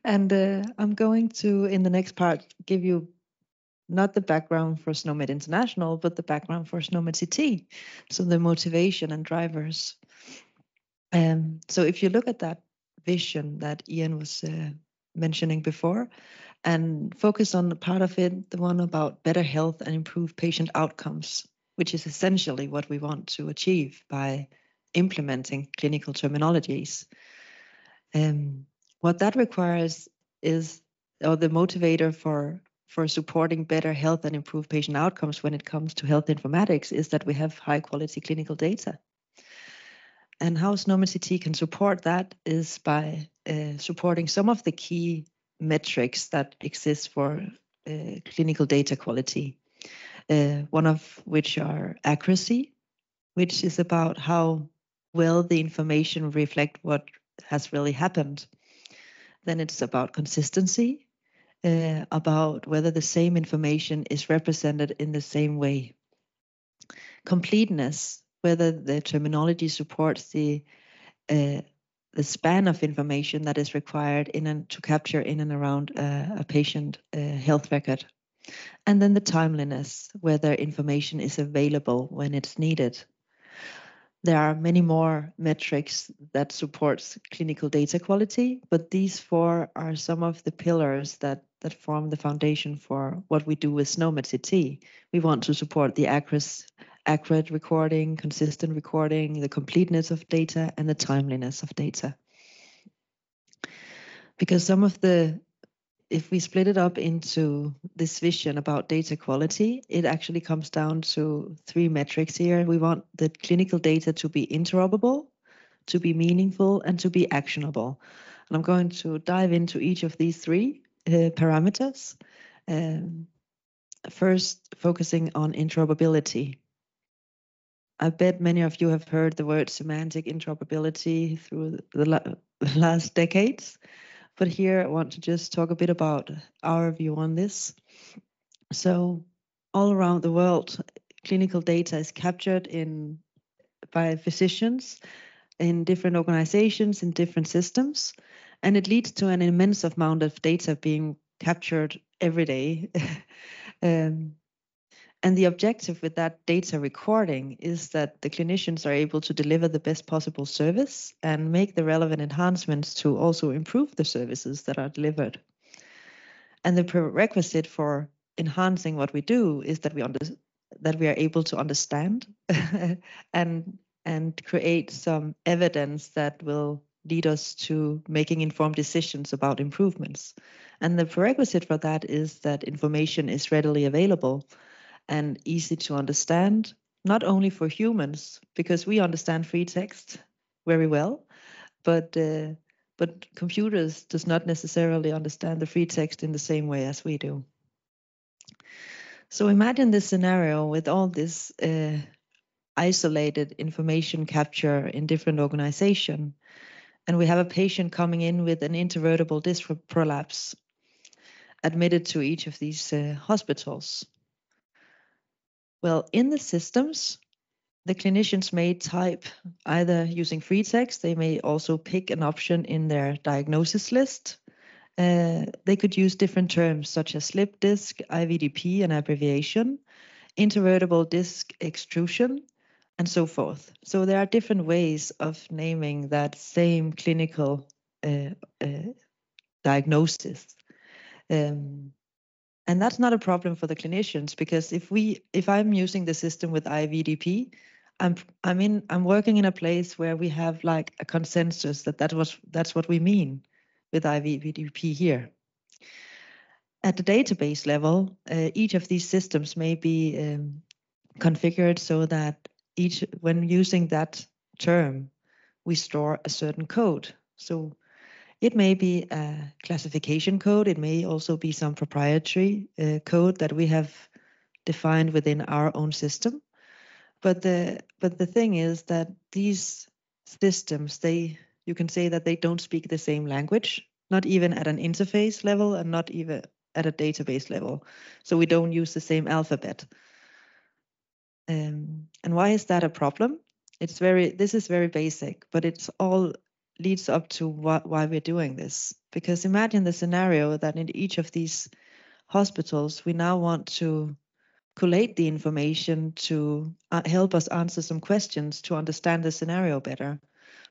And I'm going to, in the next part, give you not the background for SNOMED International, but the background for SNOMED CT, so the motivation and drivers. So if you look at that vision that Ian was mentioning before, and focus on the part of it, the one about better health and improved patient outcomes, which is essentially what we want to achieve by implementing clinical terminologies. What that requires is, or the motivator for supporting better health and improved patient outcomes when it comes to health informatics, is that we have high quality clinical data. And how SNOMED CT can support that is by supporting some of the key metrics that exist for clinical data quality. One of which are accuracy, which is about how well the information reflect what has really happened. Then it's about consistency, about whether the same information is represented in the same way. Completeness, whether the terminology supports the span of information that is required to capture in and around a patient health record. And then the timeliness, whether information is available when it's needed. There are many more metrics that supports clinical data quality, but these four are some of the pillars that form the foundation for what we do with SNOMED CT. We want to support the accurate recording, consistent recording, the completeness of data, and the timeliness of data. Because if we split it up into this vision about data quality, it actually comes down to three metrics here. We want the clinical data to be interoperable, to be meaningful, and to be actionable. And I'm going to dive into each of these three parameters. First, focusing on interoperability. I bet many of you have heard the word semantic interoperability through the last decades. But here I want to just talk a bit about our view on this. So all around the world, clinical data is captured by physicians in different organizations, in different systems, and it leads to an immense amount of data being captured every day. And the objective with that data recording is that the clinicians are able to deliver the best possible service and make the relevant enhancements to also improve the services that are delivered. And the prerequisite for enhancing what we do is that we are able to understand and create some evidence that will lead us to making informed decisions about improvements. And the prerequisite for that is that information is readily available and easy to understand, not only for humans, because we understand free text very well, but computers does not necessarily understand the free text in the same way as we do. So imagine this scenario with all this isolated information capture in different organizations, and we have a patient coming in with an intervertebral disc prolapse admitted to each of these hospitals. Well, in the systems, the clinicians may type either using free text, they may also pick an option in their diagnosis list. They could use different terms such as slip disc, IVDP, an abbreviation, intervertebral disc extrusion, and so forth. So there are different ways of naming that same clinical diagnosis. And that's not a problem for the clinicians, because if I'm using the system with IVDP, I'm working in a place where we have like a consensus that's what we mean with IVDP here. At the database level, each of these systems may be configured so that when using that term, we store a certain code. So it may be a classification code. It may also be some proprietary code that we have defined within our own system. But the thing is that these systems, you can say that they don't speak the same language, not even at an interface level and not even at a database level. So we don't use the same alphabet. And why is that a problem? This is very basic, but it's all leads up to why we're doing this. Because imagine the scenario that in each of these hospitals, we now want to collate the information to help us answer some questions to understand the scenario better.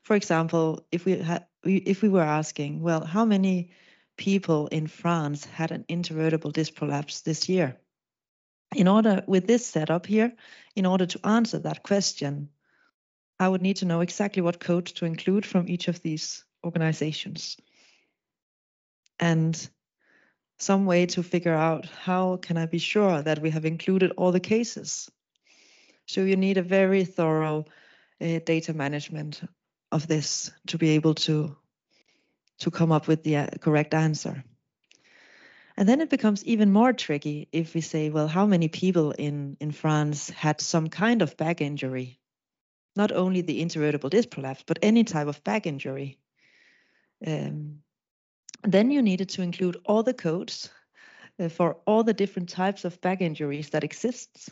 For example, if we were asking, well, how many people in France had an intervertebral disc prolapse this year? With this setup here, in order to answer that question, I would need to know exactly what codes to include from each of these organizations, and some way to figure out how can I be sure that we have included all the cases. So you need a very thorough data management of this to be able to come up with the correct answer. And then it becomes even more tricky if we say, well, how many people in France had some kind of back injury? Not only the intervertebral disc prolapse, but any type of back injury. Then you needed to include all the codes for all the different types of back injuries that exists,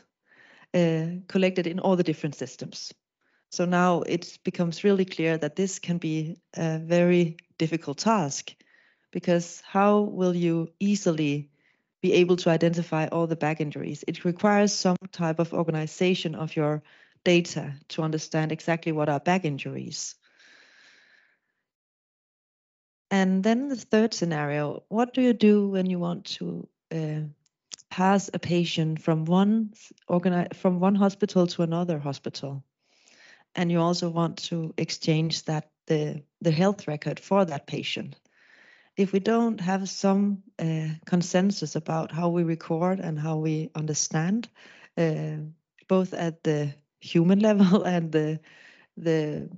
collected in all the different systems. So now it becomes really clear that this can be a very difficult task, because how will you easily be able to identify all the back injuries? It requires some type of organization of your data to understand exactly what are back injuries. And then the third scenario, what do you do when you want to pass a patient from one hospital to another hospital? And you also want to exchange that the health record for that patient. If we don't have some consensus about how we record and how we understand, both at the human level and the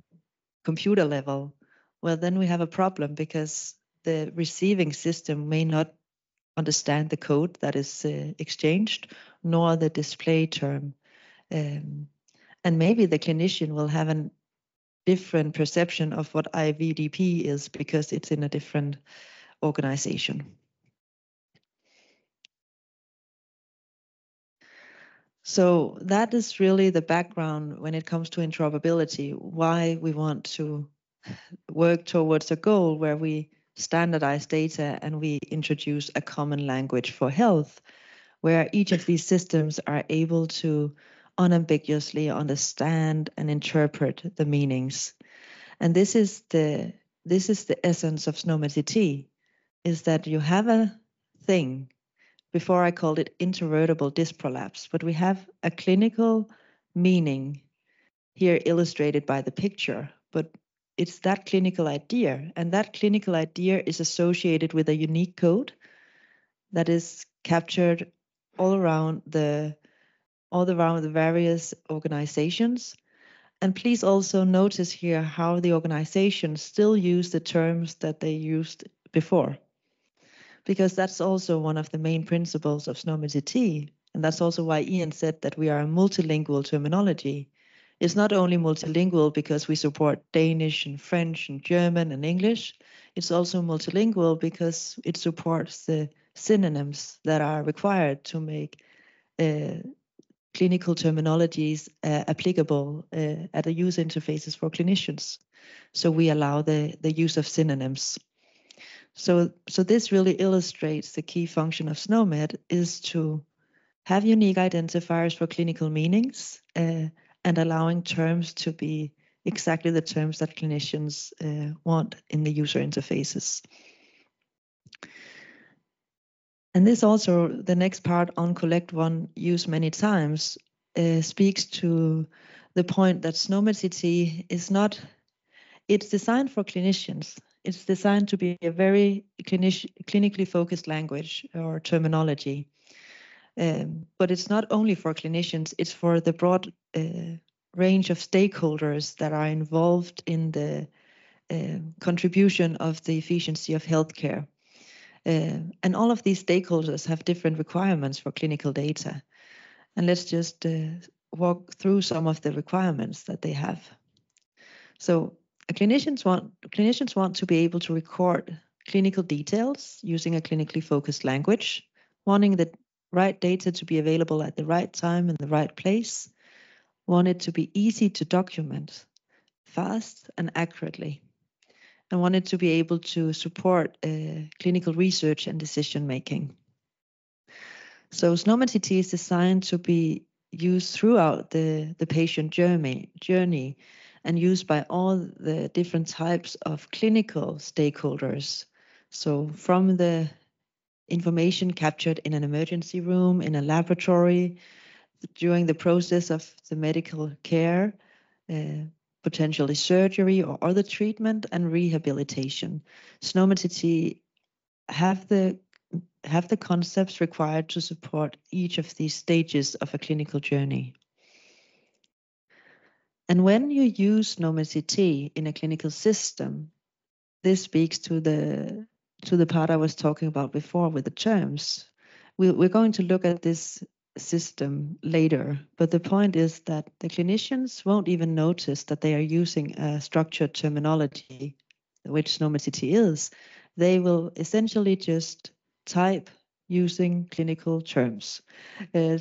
computer level, well, then we have a problem, because the receiving system may not understand the code that is exchanged, nor the display term. And maybe the clinician will have a different perception of what IVDP is, because it's in a different organization. So that is really the background when it comes to interoperability, why we want to work towards a goal where we standardize data and we introduce a common language for health, where each of these systems are able to unambiguously understand and interpret the meanings. And this is the essence of SNOMED CT, is that you have a thing. Before I called it intervertebral disc prolapse, but we have a clinical meaning here illustrated by the picture, but it's that clinical idea, and that clinical idea is associated with a unique code that is captured all around the various organizations. And please also notice here how the organizations still use the terms that they used before, because that's also one of the main principles of SNOMED CT. And that's also why Ian said that we are a multilingual terminology. It's not only multilingual because we support Danish and French and German and English. It's also multilingual because it supports the synonyms that are required to make clinical terminologies applicable at the user interfaces for clinicians. So we allow the use of synonyms. So this really illustrates the key function of SNOMED is to have unique identifiers for clinical meanings and allowing terms to be exactly the terms that clinicians want in the user interfaces. And this also, the next part on collect one, use many times, speaks to the point that SNOMED CT is not, it's designed for clinicians. It's designed to be a very clinically focused language or terminology. But it's not only for clinicians, it's for the broad range of stakeholders that are involved in the contribution of the efficiency of healthcare. And all of these stakeholders have different requirements for clinical data. And let's just walk through some of the requirements that they have. So clinicians want to be able to record clinical details using a clinically focused language, wanting the right data to be available at the right time in the right place, want it to be easy to document, fast and accurately. and wanted to be able to support clinical research and decision making. So SNOMED CT is designed to be used throughout the patient journey and used by all the different types of clinical stakeholders. So from the information captured in an emergency room, in a laboratory, during the process of the medical care, potentially surgery or other treatment and rehabilitation. SNOMED CT have the concepts required to support each of these stages of a clinical journey. And when you use SNOMED CT in a clinical system, this speaks to the part I was talking about before with the terms. We're going to look at this system later, but the point is that the clinicians won't even notice that they are using a structured terminology, which SNOMED CT is. They will essentially just type using clinical terms.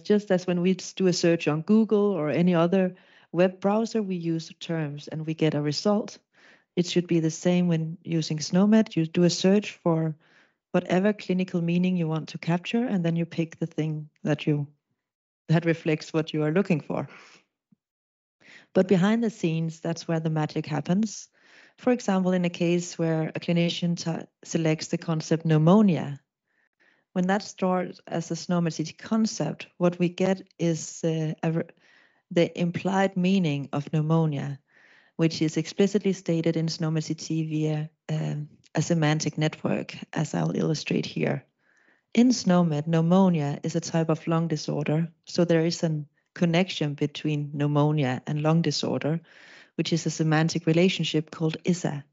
Just as when we do a search on Google or any other web browser, we use terms and we get a result. It should be the same when using SNOMED. You do a search for whatever clinical meaning you want to capture, and then you pick the thing that reflects what you are looking for. But behind the scenes, that's where the magic happens. For example, in a case where a clinician selects the concept pneumonia, when that's stored as a SNOMED CT concept, what we get is the implied meaning of pneumonia, which is explicitly stated in SNOMED CT via a semantic network, as I'll illustrate here. In SNOMED, pneumonia is a type of lung disorder, so there is a connection between pneumonia and lung disorder, which is a semantic relationship called ISA.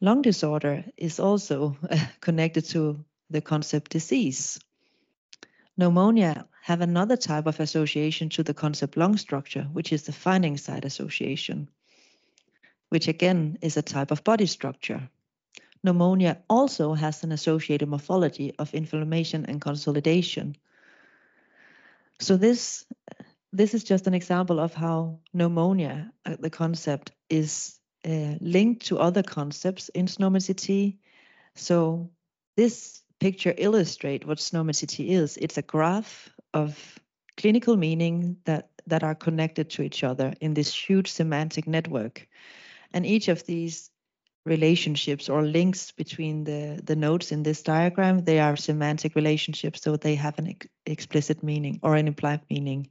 Lung disorder is also connected to the concept disease. Pneumonia have another type of association to the concept lung structure, which is the finding site association, which again is a type of body structure. Pneumonia also has an associated morphology of inflammation and consolidation. So this is just an example of how pneumonia, the concept, is linked to other concepts in SNOMED CT. So this picture illustrates what SNOMED CT is. It's a graph of clinical meaning that are connected to each other in this huge semantic network. And each of these relationships or links between the nodes in this diagram, they are semantic relationships, so they have an explicit meaning or an implied meaning.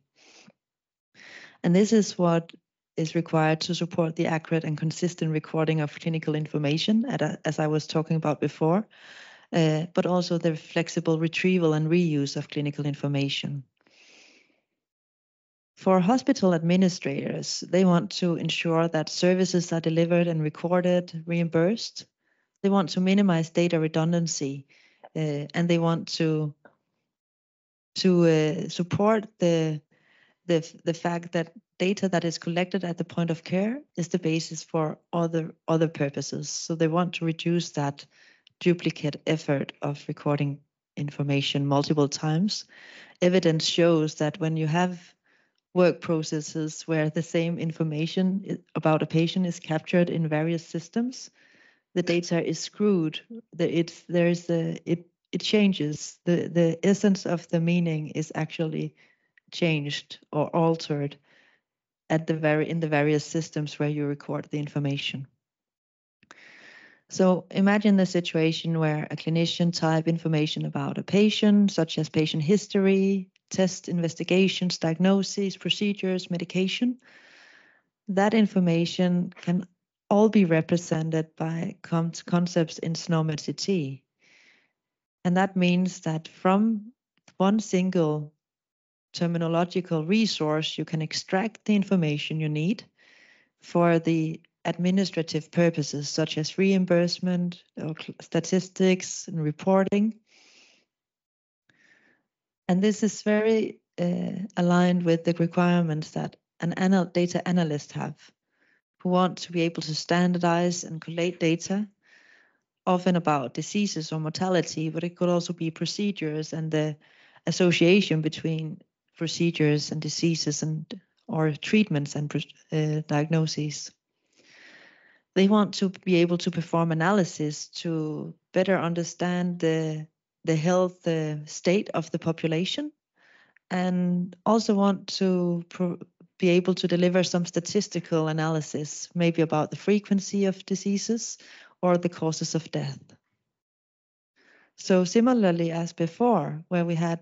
And this is what is required to support the accurate and consistent recording of clinical information, as I was talking about before, but also the flexible retrieval and reuse of clinical information. For hospital administrators, they want to ensure that services are delivered and recorded, reimbursed. They want to minimize data redundancy, and they want to support the fact that data that is collected at the point of care is the basis for other purposes. So they want to reduce that duplicate effort of recording information multiple times. Evidence shows that when you have work processes where the same information about a patient is captured in various systems, the data is screwed. It changes. The essence of the meaning is actually changed or altered in the various systems where you record the information. So imagine the situation where a clinician type information about a patient, such as patient history, test investigations, diagnoses, procedures, medication. That information can all be represented by concepts in SNOMED CT. And that means that from one single terminological resource, you can extract the information you need for the administrative purposes, such as reimbursement, or statistics, and reporting. And this is very aligned with the requirements that an data analyst have, who want to be able to standardize and collate data, often about diseases or mortality, but it could also be procedures and the association between procedures and diseases or treatments and diagnoses. They want to be able to perform analysis to better understand the health state of the population, and also want to be able to deliver some statistical analysis, maybe about the frequency of diseases or the causes of death. So similarly as before, where we had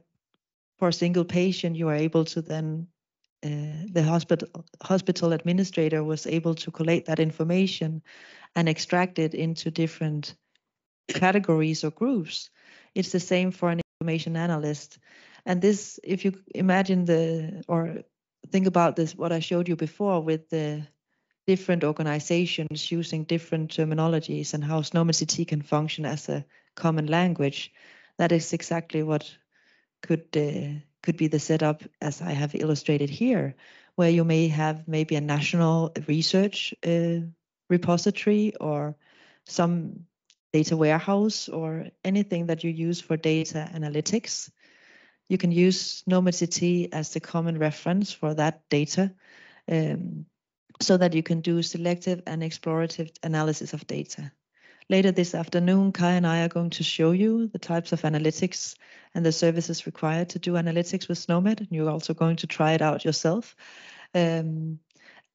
for a single patient, you are able to then the hospital administrator was able to collate that information and extract it into different categories or groups. It's the same for an information analyst. And this, if you imagine or think about this, what I showed you before with the different organizations using different terminologies and how SNOMED CT can function as a common language, that is exactly what could be the setup as I have illustrated here, where you may have maybe a national research repository or some data warehouse or anything that you use for data analytics. You can use SNOMED CT as the common reference for that data, so that you can do selective and explorative analysis of data. Later this afternoon, Kai and I are going to show you the types of analytics and the services required to do analytics with SNOMED, and you're also going to try it out yourself. And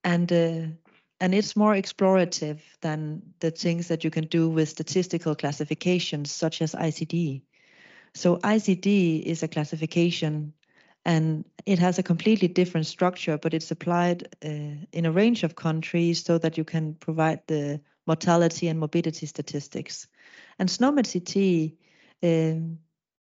it's more explorative than the things that you can do with statistical classifications such as ICD. So ICD is a classification and it has a completely different structure, but it's applied in a range of countries so that you can provide the mortality and morbidity statistics. And SNOMED CT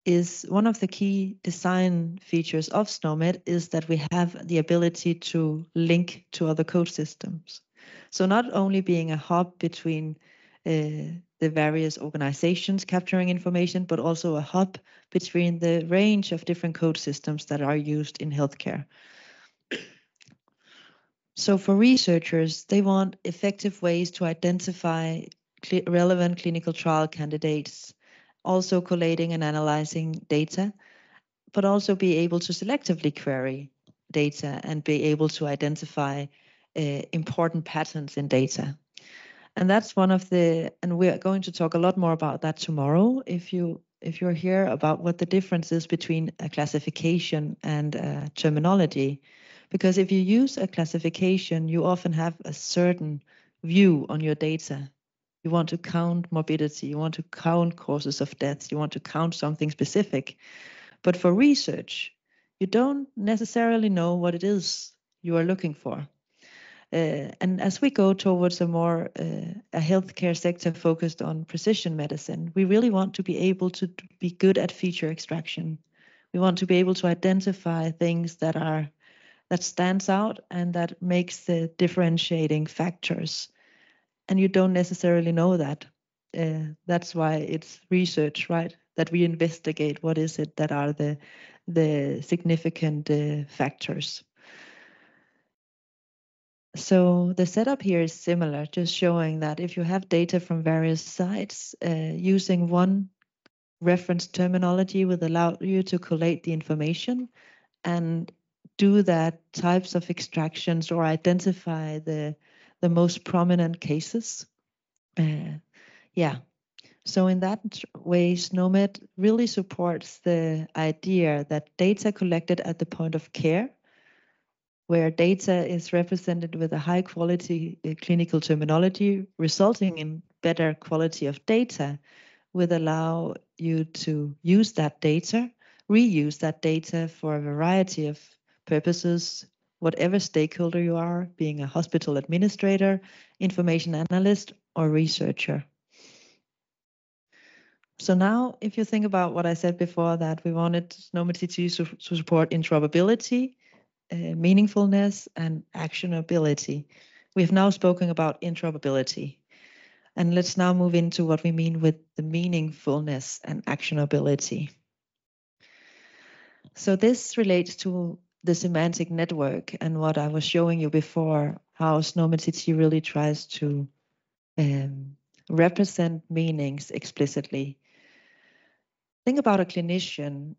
is one of the key design features of SNOMED is that we have the ability to link to other code systems. So not only being a hub between the various organizations capturing information, but also a hub between the range of different code systems that are used in healthcare. So for researchers, they want effective ways to identify relevant clinical trial candidates, also collating and analyzing data, but also be able to selectively query data and be able to identify important patterns in data. And that's one of and we're going to talk a lot more about that tomorrow if you're here, about what the difference is between a classification and a terminology. Because if you use a classification, you often have a certain view on your data. You want to count morbidity, you want to count causes of death, you want to count something specific. But for research, you don't necessarily know what it is you are looking for. And as we go towards a more a healthcare sector focused on precision medicine, we really want to be able to be good at feature extraction. We want to be able to identify things that stands out and that makes the differentiating factors. And you don't necessarily know that. That's why it's research, right? That we investigate what is it that are the significant factors. So the setup here is similar, just showing that if you have data from various sites, using one reference terminology will allow you to collate the information and do that types of extractions or identify the most prominent cases. Yeah. So in that way, SNOMED really supports the idea that data collected at the point of care, where data is represented with a high quality clinical terminology, resulting in better quality of data, would allow you to use that data, reuse that data for a variety of purposes, whatever stakeholder you are, being a hospital administrator, information analyst, or researcher. So now, if you think about what I said before, that we wanted SNOMED CT to support interoperability, meaningfulness, and actionability. We have now spoken about interoperability. And let's now move into what we mean with the meaningfulness and actionability. So this relates to the semantic network and what I was showing you before, how SNOMED CT really tries to represent meanings explicitly. Think about a clinician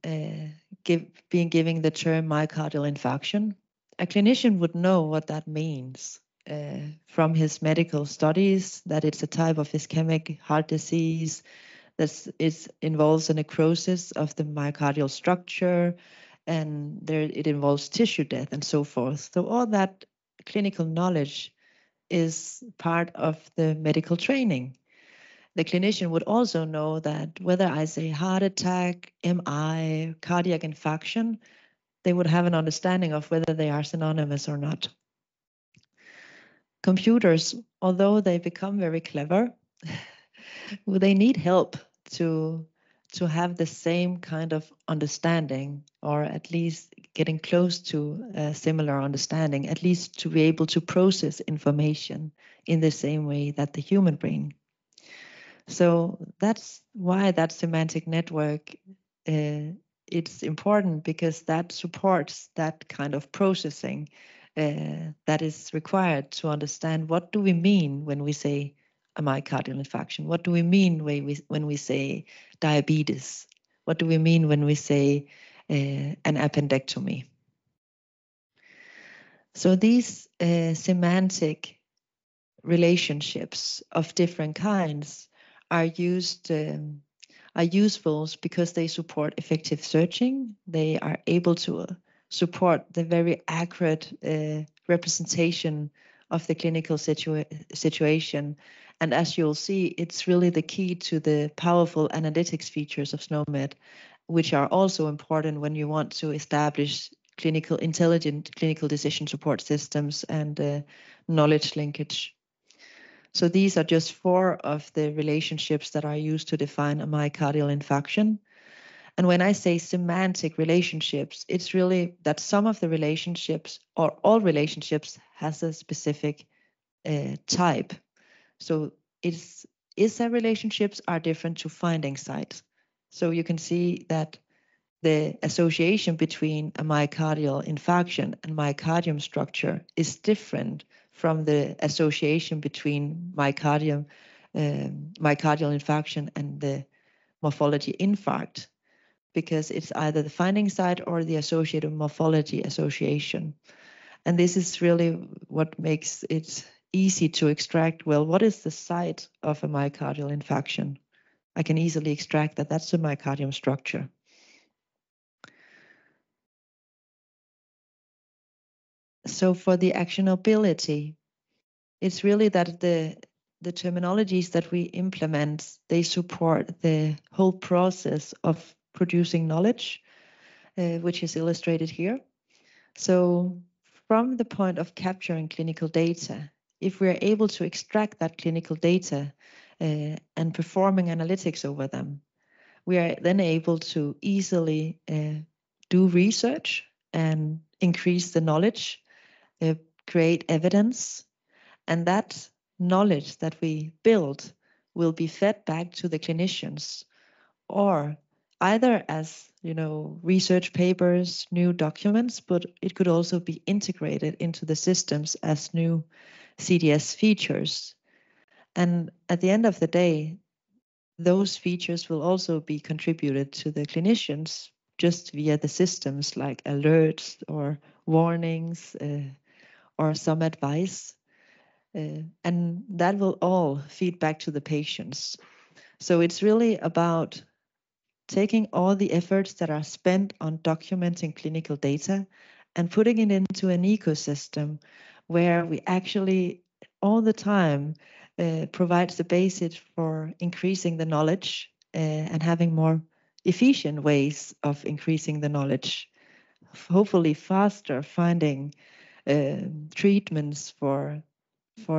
giving the term myocardial infarction. A clinician would know what that means. from his medical studies that it's a type of ischemic heart disease, that it involves a necrosis of the myocardial structure, and it involves tissue death and so forth. So all that clinical knowledge is part of the medical training. The clinician would also know that whether I say heart attack, MI, cardiac infarction, they would have an understanding of whether they are synonymous or not. Computers, although they become very clever, they need help to have the same kind of understanding, or at least getting close to a similar understanding, at least to be able to process information in the same way that the human brain. So that's why that semantic network, it's important, because that supports that kind of processing that is required to understand what do we mean when we say a myocardial infarction? What do we mean when we say diabetes? What do we mean when we say an appendectomy? So these semantic relationships of different kinds are useful because they support effective searching. They are able to support the very accurate representation of the clinical situation. And as you'll see, it's really the key to the powerful analytics features of SNOMED, which are also important when you want to establish intelligent clinical decision support systems and knowledge linkage. So these are just 4 of the relationships that are used to define a myocardial infarction. And when I say semantic relationships, it's really that some of the relationships, or all relationships, has a specific type. So ISA relationships are different to finding sites. So you can see that the association between a myocardial infarction and myocardium structure is different from the association between myocardial infarction and the morphology infarct, because it's either the finding site or the associated morphology association. And this is really what makes it easy to extract, well, what is the site of a myocardial infarction? I can easily extract that that's the myocardium structure. So for the actionability, it's really that the terminologies that we implement, they support the whole process of producing knowledge, which is illustrated here. So from the point of capturing clinical data, if we're able to extract that clinical data and performing analytics over them, we are then able to easily do research and increase the knowledge, create evidence, and that knowledge that we build will be fed back to the clinicians, or either as research papers, new documents, but it could also be integrated into the systems as new CDS features. And at the end of the day, those features will also be contributed to the clinicians just via the systems like alerts or warnings or some advice. And that will all feed back to the patients. So it's really about taking all the efforts that are spent on documenting clinical data and putting it into an ecosystem where we actually all the time provides the basis for increasing the knowledge and having more efficient ways of increasing the knowledge, hopefully faster finding treatments for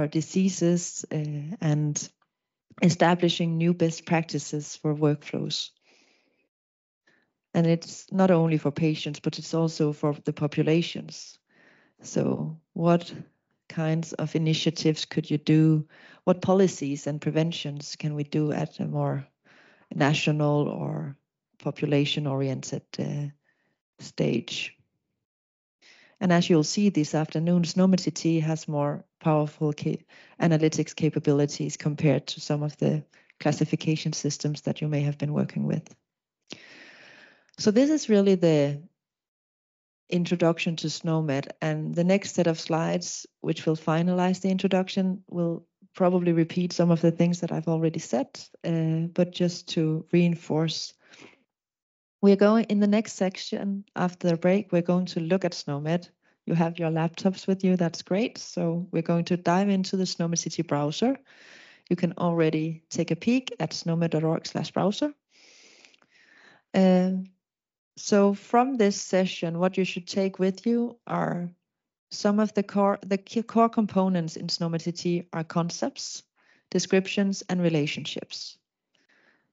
diseases and establishing new best practices for workflows. And it's not only for patients, but it's also for the populations. So what kinds of initiatives could you do? What policies and preventions can we do at a more national or population-oriented stage? And as you'll see this afternoon, SNOMED CT has more powerful analytics capabilities compared to some of the classification systems that you may have been working with. So this is really the introduction to SNOMED. And the next set of slides, which will finalize the introduction, will probably repeat some of the things that I've already said, but just to reinforce. We're going in the next section after the break, we're going to look at SNOMED. You have your laptops with you, that's great. So we're going to dive into the SNOMED CT browser. You can already take a peek at snomed.org/browser. So from this session, what you should take with you are some of the core components in SNOMED CT are concepts, descriptions, and relationships.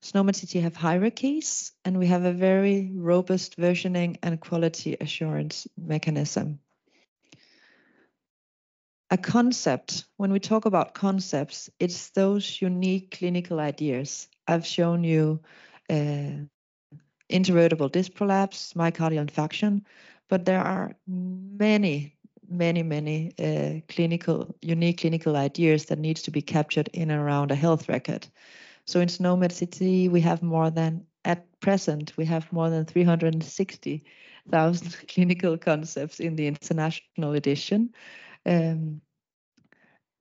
SNOMED CT have hierarchies, and we have a very robust versioning and quality assurance mechanism. A concept, when we talk about concepts, it's those unique clinical ideas. I've shown you intravertebral disc prolapse, myocardial infarction, but there are many unique clinical ideas that needs to be captured in and around a health record. So in SNOMED CT, we have at present, we have more than 360,000 clinical concepts in the international edition. And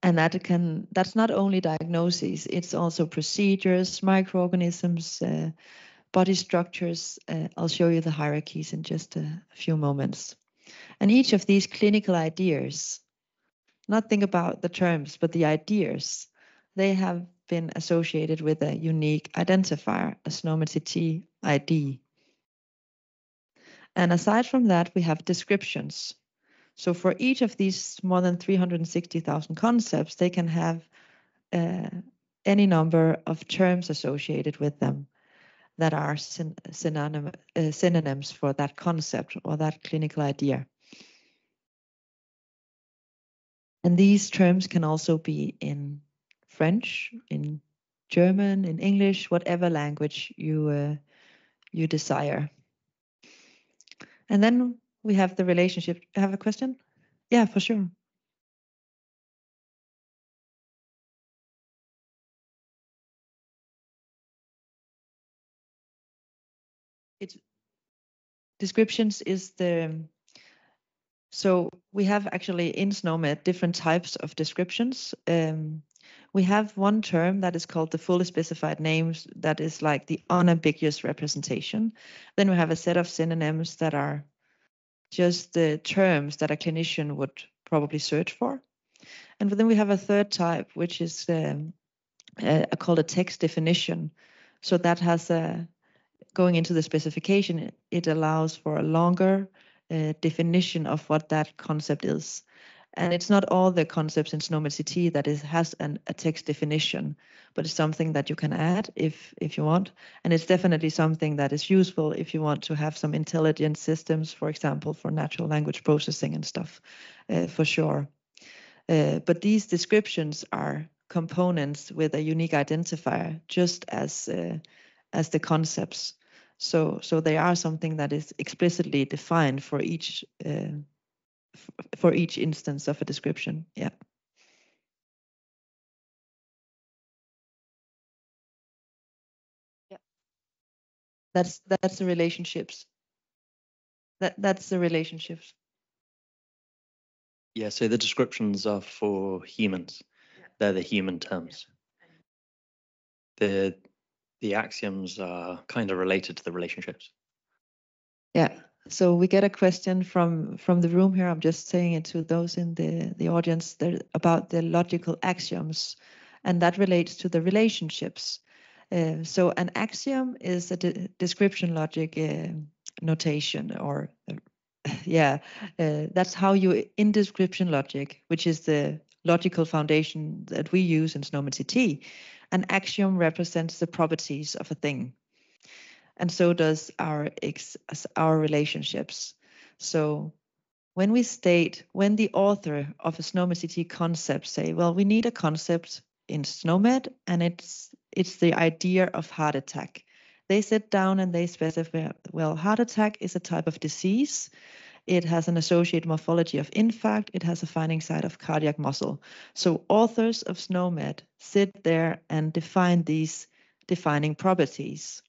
that's not only diagnoses, it's also procedures, microorganisms, body structures. I'll show you the hierarchies in just a few moments. And each of these clinical ideas, not think about the terms, but the ideas, they have been associated with a unique identifier, a SNOMED CT ID. And aside from that, we have descriptions. So for each of these more than 360,000 concepts, they can have any number of terms associated with them that are synonyms for that concept or that clinical idea. And these terms can also be in French, in German, in English, whatever language you desire. And then we have the relationship. I have a question? Yeah, for sure. Descriptions is so we have actually in SNOMED different types of descriptions. We have one term that is called the fully specified names, that is like the unambiguous representation. Then we have a set of synonyms that are just the terms that a clinician would probably search for. And then we have a third type, which is called a text definition. So that has going into the specification, it allows for a longer definition of what that concept is. And it's not all the concepts in SNOMED CT that has a text definition, but it's something that you can add if you want. And it's definitely something that is useful if you want to have some intelligent systems, for example, for natural language processing and stuff, for sure. But these descriptions are components with a unique identifier, just as the concepts. So they are something that is explicitly defined for each instance of a description. Yeah. Yeah. That's the relationships. That's the relationships. Yeah, so the descriptions are for humans. Yeah. They're the human terms. Yeah. The axioms are kind of related to the relationships. Yeah. So we get a question from the room here. I'm just saying it to those in the audience about the logical axioms, and that relates to the relationships. So an axiom is a description logic notation, or that's how you, in description logic, which is the logical foundation that we use in SNOMED CT, an axiom represents the properties of a thing. And so does our relationships. So when the author of a SNOMED CT concept say, well, we need a concept in SNOMED, and it's the idea of heart attack. They sit down and they specify, well, heart attack is a type of disease. It has an associated morphology of infarct. It has a finding site of cardiac muscle. So authors of SNOMED sit there and define these defining properties.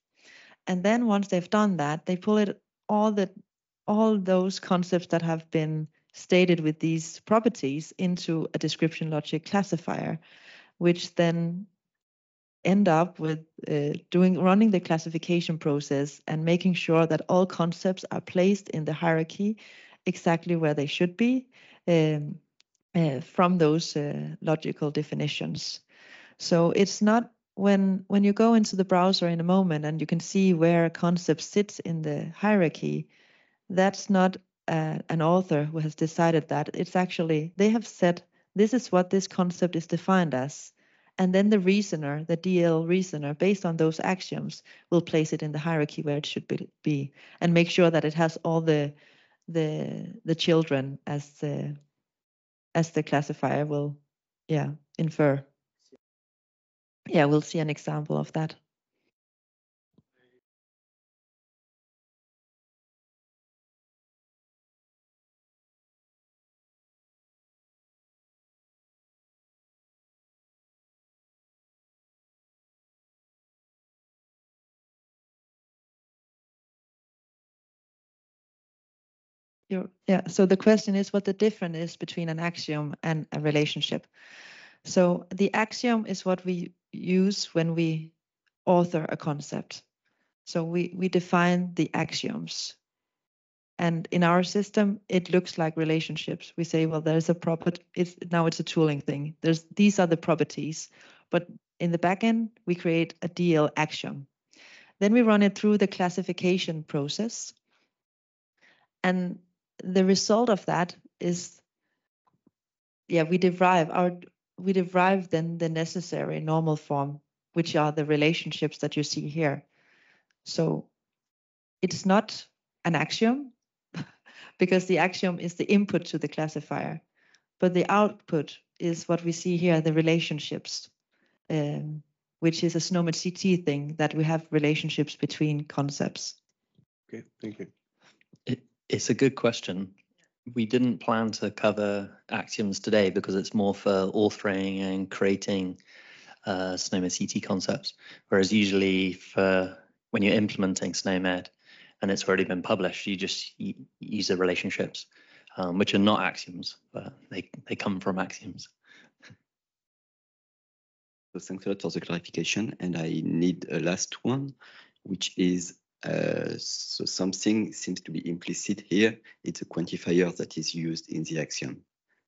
And then once they've done that, they pull all all those concepts that have been stated with these properties into a description logic classifier, which then end up with running the classification process and making sure that all concepts are placed in the hierarchy exactly where they should be from those logical definitions. So it's not when you go into the browser in a moment and you can see where a concept sits in the hierarchy, that's not an author who has decided that. It's actually, they have said, this is what this concept is defined as. And then the reasoner, the DL reasoner, based on those axioms, will place it in the hierarchy where it should be and make sure that it has all the children as the classifier will, infer. Yeah, we'll see an example of that. So the question is what the difference is between an axiom and a relationship. So the axiom is what we use when we author a concept. So we define the axioms. And in our system, it looks like relationships. We say, well, there's a property, now it's a tooling thing. These are the properties. But in the backend, we create a DL axiom. Then we run it through the classification process. And the result of that is, we derive then the necessary normal form, which are the relationships that you see here. So it's not an axiom because the axiom is the input to the classifier, but the output is what we see here, the relationships, which is a SNOMED CT thing, that we have relationships between concepts. Okay, thank you. It's a good question. We didn't plan to cover axioms today because it's more for authoring and creating SNOMED CT concepts, whereas usually for when you're implementing SNOMED and it's already been published, you just use the relationships, which are not axioms, but they come from axioms. So thanks a lot for the clarification, and I need a last one, which is so something seems to be implicit here. It's a quantifier that is used in the axiom.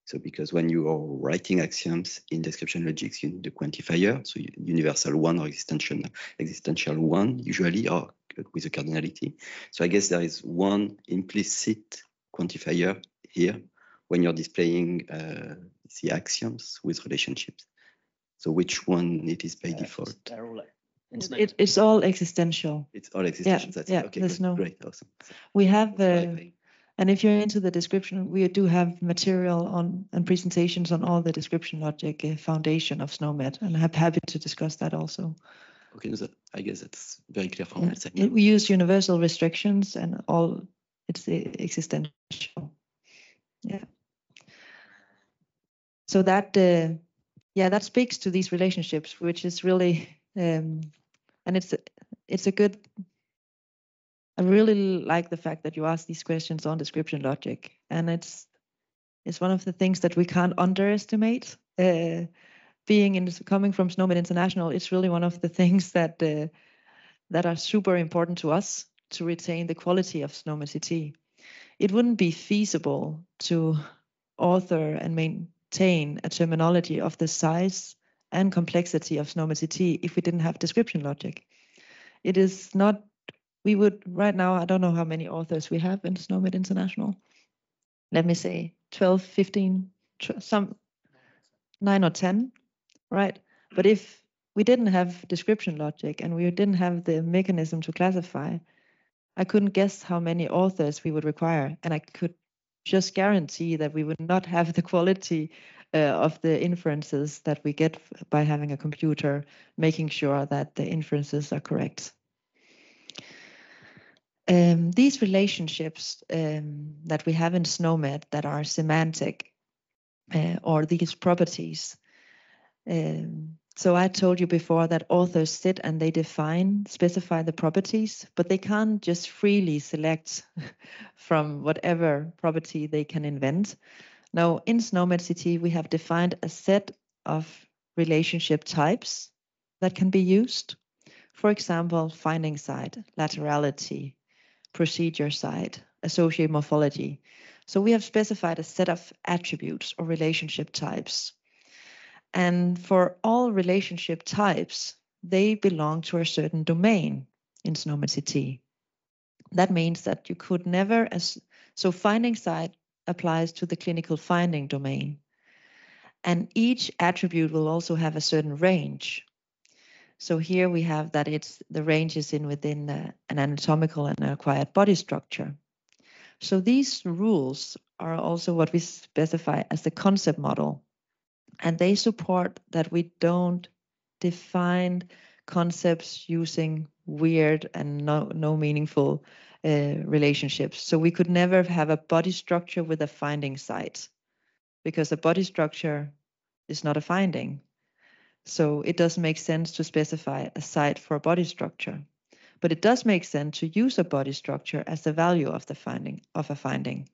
So because when you are writing axioms in description logics, you need a quantifier, so universal one or existential one usually, or with a cardinality. So I guess there is one implicit quantifier here when you're displaying the axioms with relationships. So which one it is by default? It's all existential. It's all existential. That's okay. There's great, awesome. We have, and if you're into the description, we do have material on and presentations on all the description logic foundation of SNOMED, and I'm happy to discuss that also. Okay, I guess that's very clear from my side. We use universal restrictions and all. It's existential. Yeah. So that. That speaks to these relationships, which is really, and it's a good. I really like the fact that you ask these questions on description logic, and it's one of the things that we can't underestimate. Coming from SNOMED International, it's really one of the things that are super important to us to retain the quality of SNOMED CT. It wouldn't be feasible to author and maintain a terminology of the size and complexity of SNOMED CT if we didn't have description logic. It is not, we would right now, I don't know how many authors we have in SNOMED International. Let me say 12, 15, some 9 or 10, right? But if we didn't have description logic and we didn't have the mechanism to classify, I couldn't guess how many authors we would require. And I could just guarantee that we would not have the quality of the inferences that we get by having a computer making sure that the inferences are correct. These relationships that we have in SNOMED that are semantic, or these properties, So I told you before that authors sit and they specify the properties, but they can't just freely select from whatever property they can invent. Now, in SNOMED CT, we have defined a set of relationship types that can be used. For example, finding site, laterality, procedure site, associate morphology. So we have specified a set of attributes or relationship types. And for all relationship types, they belong to a certain domain in SNOMED CT. That means that you could never, so finding site applies to the clinical finding domain. And each attribute will also have a certain range. So here we have that the range is within an anatomical and acquired body structure. So these rules are also what we specify as the concept model. And they support that we don't define concepts using weird and no meaningful relationships. So we could never have a body structure with a finding site, because a body structure is not a finding. So it doesn't make sense to specify a site for a body structure. But it does make sense to use a body structure as the value of the finding.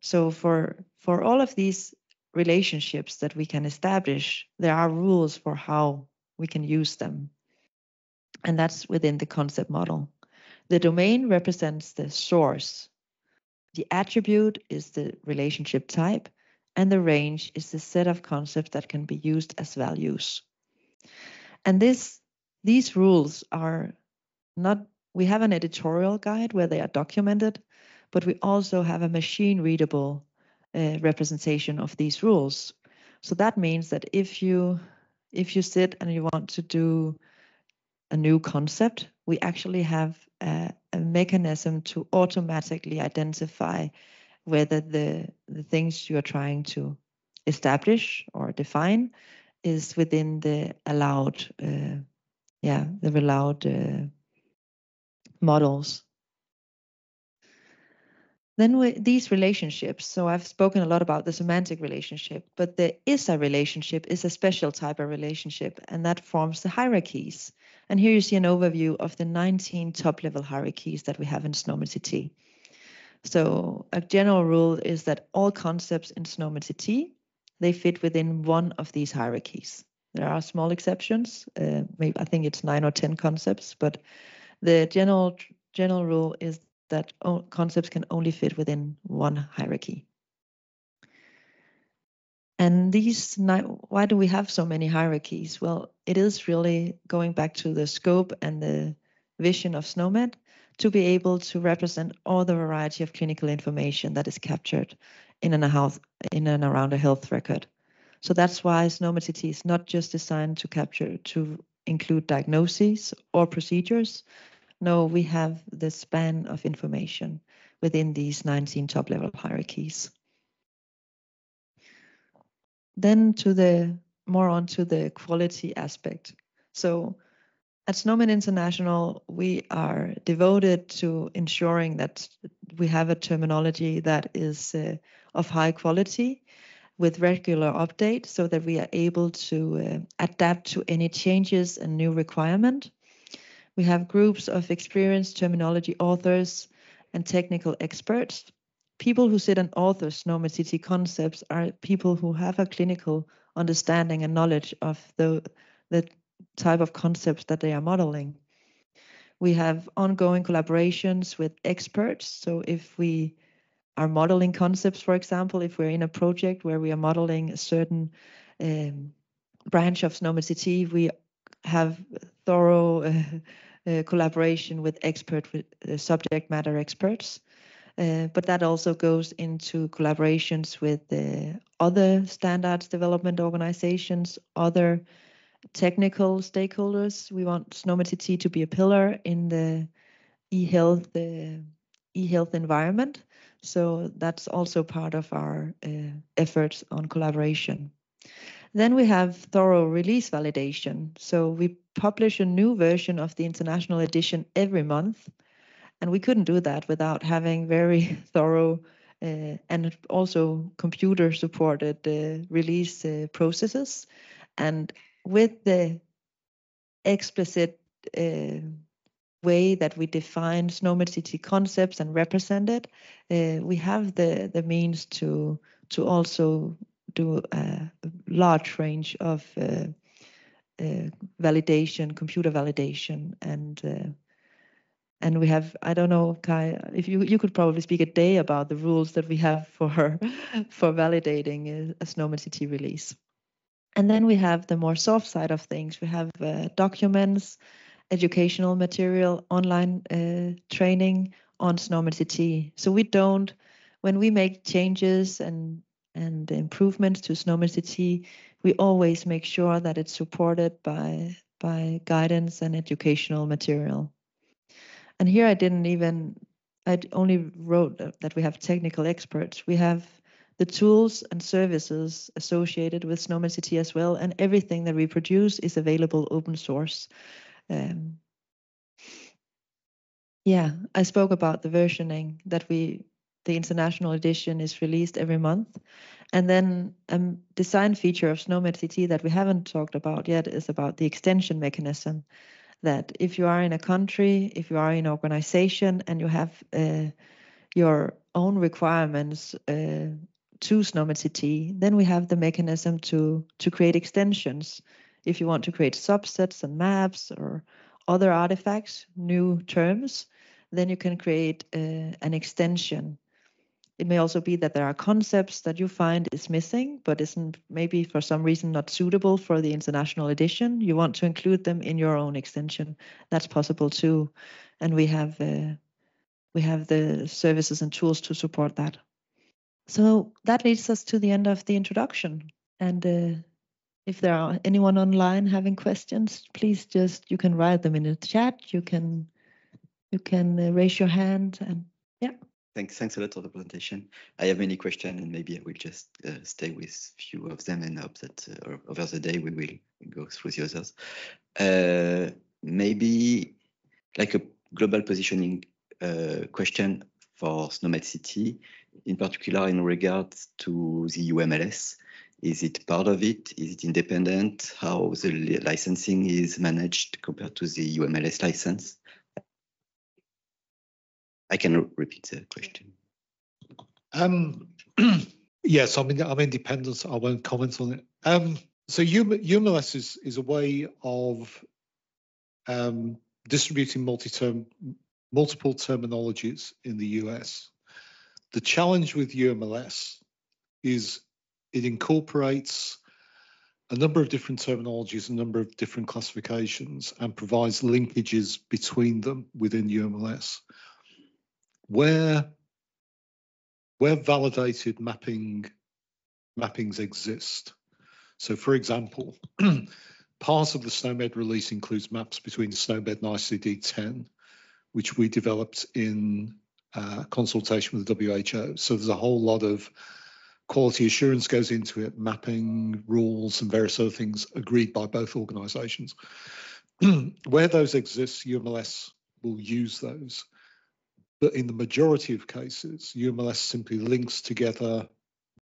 So for all of these relationships that we can establish, there are rules for how we can use them. And that's within the concept model. The domain represents the source. The attribute is the relationship type, and the range is the set of concepts that can be used as values. And these rules are not, we have an editorial guide where they are documented, but we also have a machine readable representation of these rules. So that means that if you sit and you want to do a new concept, we actually have a mechanism to automatically identify whether the things you are trying to establish or define is within the allowed models. Then these relationships, so I've spoken a lot about the semantic relationship, but the ISA relationship is a special type of relationship, and that forms the hierarchies. And here you see an overview of the 19 top-level hierarchies that we have in SNOMED CT. So a general rule is that all concepts in SNOMED CT, they fit within one of these hierarchies. There are small exceptions, maybe I think it's 9 or 10 concepts, but the general rule is that concepts can only fit within one hierarchy. And why do we have so many hierarchies? Well, it is really going back to the scope and the vision of SNOMED to be able to represent all the variety of clinical information that is captured in and around a health record. So that's why SNOMED CT is not just designed to include diagnoses or procedures. No, we have the span of information within these 19 top-level hierarchies. Then more onto the quality aspect. So at SNOMED International, we are devoted to ensuring that we have a terminology that is of high quality with regular updates so that we are able to adapt to any changes and new requirement. We have groups of experienced terminology authors and technical experts. People who sit and author SNOMED CT concepts are people who have a clinical understanding and knowledge of the type of concepts that they are modeling. We have ongoing collaborations with experts. So if we are modeling concepts, for example, if we're in a project where we are modeling a certain branch of SNOMED CT, we have thorough collaboration with subject matter experts. But that also goes into collaborations with other standards development organizations, other technical stakeholders. We want SNOMED CT to be a pillar in the e-health environment. So that's also part of our efforts on collaboration. Then we have thorough release validation. So we publish a new version of the international edition every month. And we couldn't do that without having very thorough and also computer supported release processes. And with the explicit way that we define SNOMED CT concepts and represent it, we have the means to also do a large range of validation, computer validation, and we have, I don't know, Kai, if you could probably speak a day about the rules that we have for for validating a SNOMED CT release. And then we have the more soft side of things. We have documents, educational material, online training on SNOMED CT. So we don't, when we make changes and improvements to SNOMED CT, we always make sure that it's supported by guidance and educational material. And here I only wrote that we have technical experts. We have the tools and services associated with SNOMED CT as well, and everything that we produce is available open source. Yeah, I spoke about the versioning that the international edition is released every month. And then a design feature of SNOMED CT that we haven't talked about yet is about the extension mechanism. That if you are in a country, if you are in an organization and you have your own requirements to SNOMED CT, then we have the mechanism to create extensions. If you want to create subsets and maps or other artifacts, new terms, then you can create an extension. It may also be that there are concepts that you find is missing, but isn't maybe for some reason not suitable for the international edition. You want to include them in your own extension. That's possible too. And we have the services and tools to support that. So that leads us to the end of the introduction. And if there are anyone online having questions, please you can write them in the chat. You can raise your hand and yeah. Thanks a lot for the presentation. I have many questions, and maybe I will just stay with a few of them and hope that over the day we will go through the others. Maybe like a global positioning question for SNOMED CT, in particular in regards to the UMLS. Is it part of it? Is it independent? How the licensing is managed compared to the UMLS license? I can repeat the question. Yes, I'm independent, so I won't comment on it. So UMLS is a way of distributing multiple terminologies in the US. The challenge with UMLS is it incorporates a number of different terminologies, a number of different classifications, and provides linkages between them within UMLS. Where validated mappings exist. So for example, part of the SNOMED release includes maps between SNOMED and ICD-10, which we developed in consultation with the WHO. So there's a whole lot of quality assurance goes into it, mapping, rules, and various other things agreed by both organizations. Where those exist, UMLS will use those. But in the majority of cases, UMLS simply links together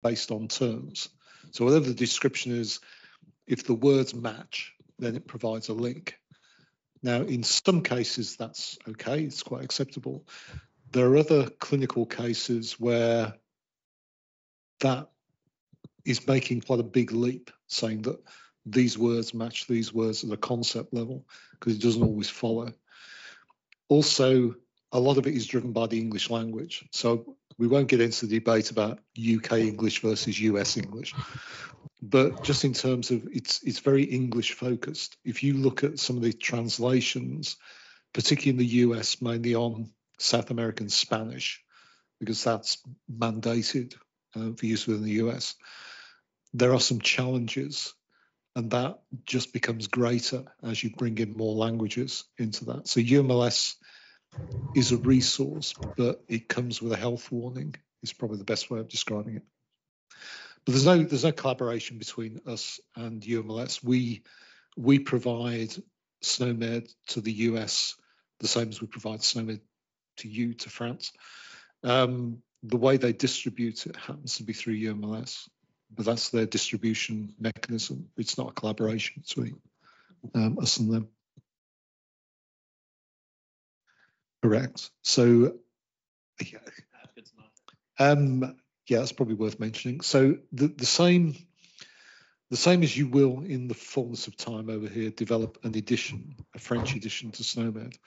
based on terms. So whatever the description is, if the words match, then it provides a link. Now, in some cases, that's okay, it's quite acceptable. There are other clinical cases where that is making quite a big leap, saying that these words match these words at a concept level, because it doesn't always follow. Also, a lot of it is driven by the English language. So we won't get into the debate about UK English versus US English. But just in terms of it's very English focused. If you look at some of the translations, particularly in the US, mainly on South American Spanish, because that's mandated for use within the US, there are some challenges, and that just becomes greater as you bring in more languages into that. So UMLS is a resource, but it comes with a health warning, is probably the best way of describing it. But there's no collaboration between us and UMLS. We provide SNOMED to the US the same as we provide SNOMED to France. The way they distribute it happens to be through UMLS, but that's their distribution mechanism. It's not a collaboration between us and them. Correct. So, yeah, that's probably worth mentioning. So the same as you will in the fullness of time over here, develop an edition, a French edition to SNOMED.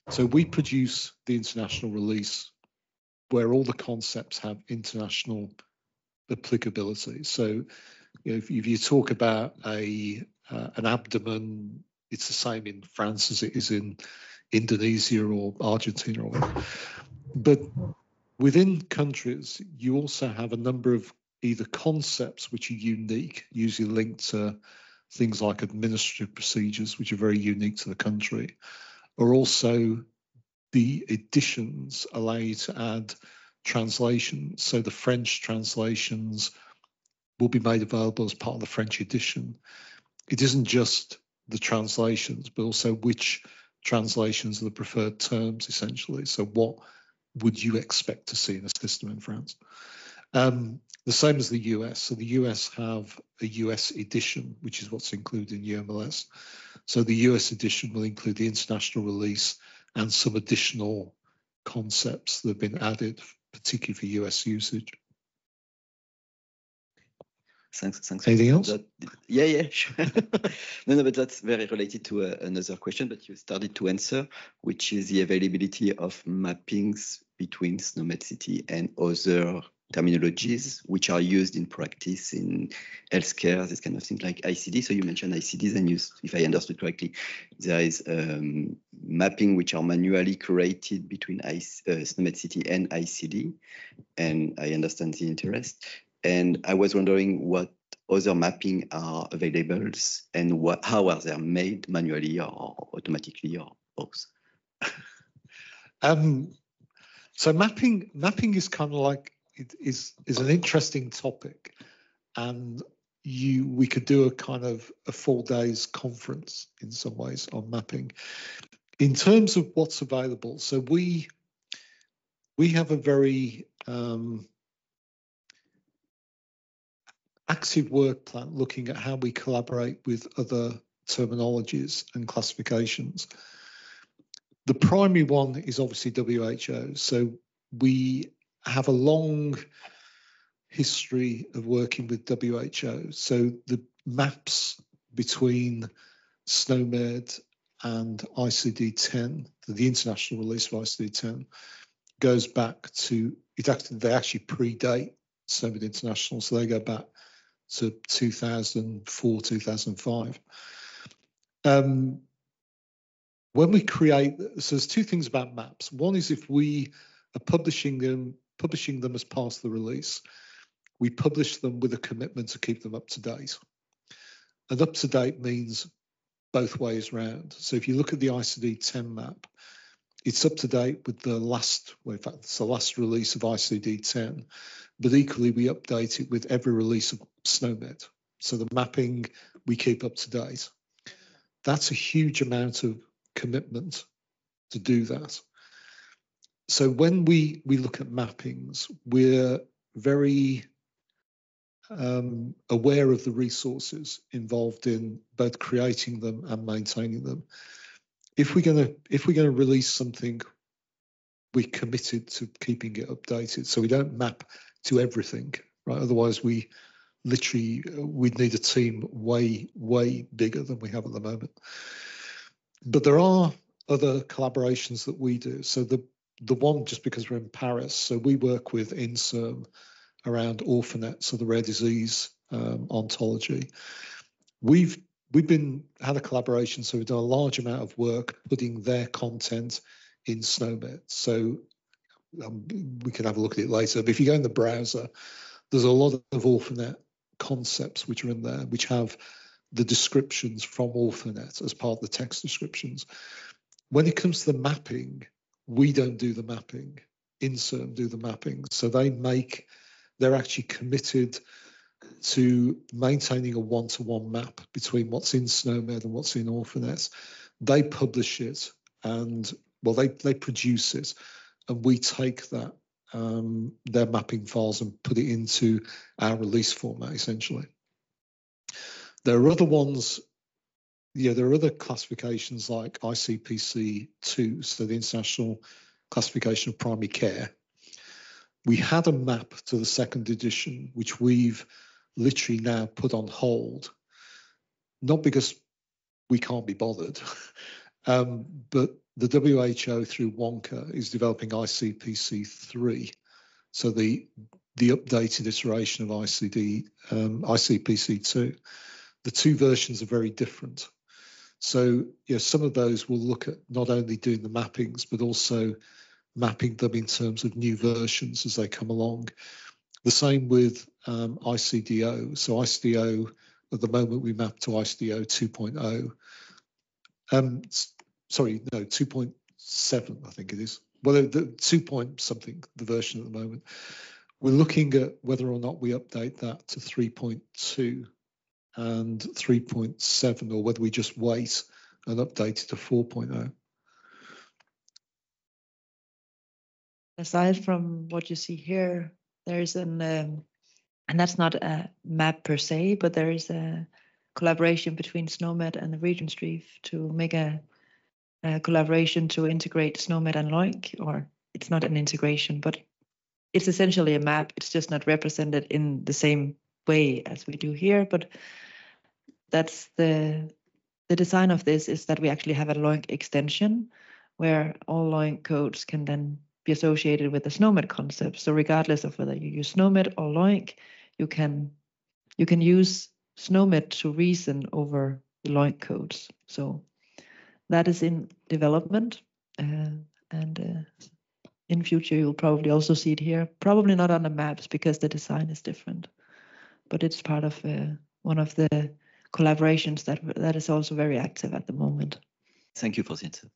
So we produce the international release where all the concepts have international applicability. So, you know, if you talk about an abdomen, it's the same in France as it is in Indonesia or Argentina or whatever. But within countries, you also have a number of either concepts which are unique, usually linked to things like administrative procedures, which are very unique to the country, or also the editions allow you to add translations. So the French translations will be made available as part of the French edition. It isn't just the translations, but also which translations are the preferred terms, essentially. So what would you expect to see in a system in France? The same as the US. So the US have a US edition, which is what's included in UMLS. So the US edition will include the international release and some additional concepts that have been added, particularly for US usage. Thanks. Anything else? Yeah, sure. No, but that's very related to another question that you started to answer, which is the availability of mappings between SNOMED CT and other terminologies which are used in practice in healthcare, this kind of thing like ICD. So you mentioned ICDs, and if I understood correctly, there is mapping which are manually created between SNOMED CT and ICD, and I understand the interest. And I was wondering what other mapping are available and how are they made manually or automatically or both? So mapping is kind of like, it is an interesting topic, and we could do a kind of a 4 days conference in some ways on mapping. In terms of what's available, so we have a very active work plan looking at how we collaborate with other terminologies and classifications. The primary one is obviously WHO. So we have a long history of working with WHO. So the maps between SNOMED and ICD-10, the international release of ICD-10, goes back to, they actually predate SNOMED International, so they go back to 2004, 2005. When we create, so there's two things about maps. One is if we are publishing them as part of the release, we publish them with a commitment to keep them up to date. And up to date means both ways round. So if you look at the ICD-10 map, it's up to date with the last, well, in fact, it's the last release of ICD-10, but equally we update it with every release of SNOMED. So the mapping we keep up to date. That's a huge amount of commitment to do that. So when we look at mappings, we're very aware of the resources involved in both creating them and maintaining them. If we're going to release something, we're committed to keeping it updated. So we don't map to everything, right? Otherwise, we'd need a team way bigger than we have at the moment. But there are other collaborations that we do. So the one, just because we're in Paris, so we work with INSERM around Orphanet, so the rare disease ontology. We've had a collaboration, so we've done a large amount of work putting their content in SNOMED. So we can have a look at it later. But if you go in the browser, there's a lot of Orphanet concepts which are in there, which have the descriptions from Orphanet as part of the text descriptions. When it comes to the mapping, we don't do the mapping. INSERM do the mapping. So they're actually committed to maintaining a one-to-one map between what's in SNOMED and what's in Orphanet. They publish it and, well, they produce it, and we take that their mapping files and put it into our release format, essentially. There are other ones, there are other classifications like ICPC2, so the International Classification of Primary Care. We had a map to the second edition, which we've literally now put on hold, not because we can't be bothered, but the WHO through Wonka is developing ICPC3, so the updated iteration of ICPC2. The two versions are very different. So some of those will look at not only doing the mappings, but also mapping them in terms of new versions as they come along. The same with ICDO. So ICDO, at the moment, we map to ICDO 2.0. 2.7, I think it is. Well, the 2 point something, the version at the moment. We're looking at whether or not we update that to 3.2 and 3.7, or whether we just wait and update it to 4.0. Aside from what you see here, there is an, and that's not a map per se, but there is a collaboration between SNOMED and the Regentry to make a collaboration to integrate SNOMED and LOINC, or it's not an integration, but it's essentially a map. It's just not represented in the same way as we do here, but that's the design of this, is that we actually have a LOINC extension where all LOINC codes can then be associated with the SNOMED concept. So regardless of whether you use SNOMED or LOINC, you can use SNOMED to reason over the LOINC codes. So that is in development, and in future you'll probably also see it here. Probably not on the maps because the design is different, but it's part of one of the collaborations that is also very active at the moment. Thank you for the answer.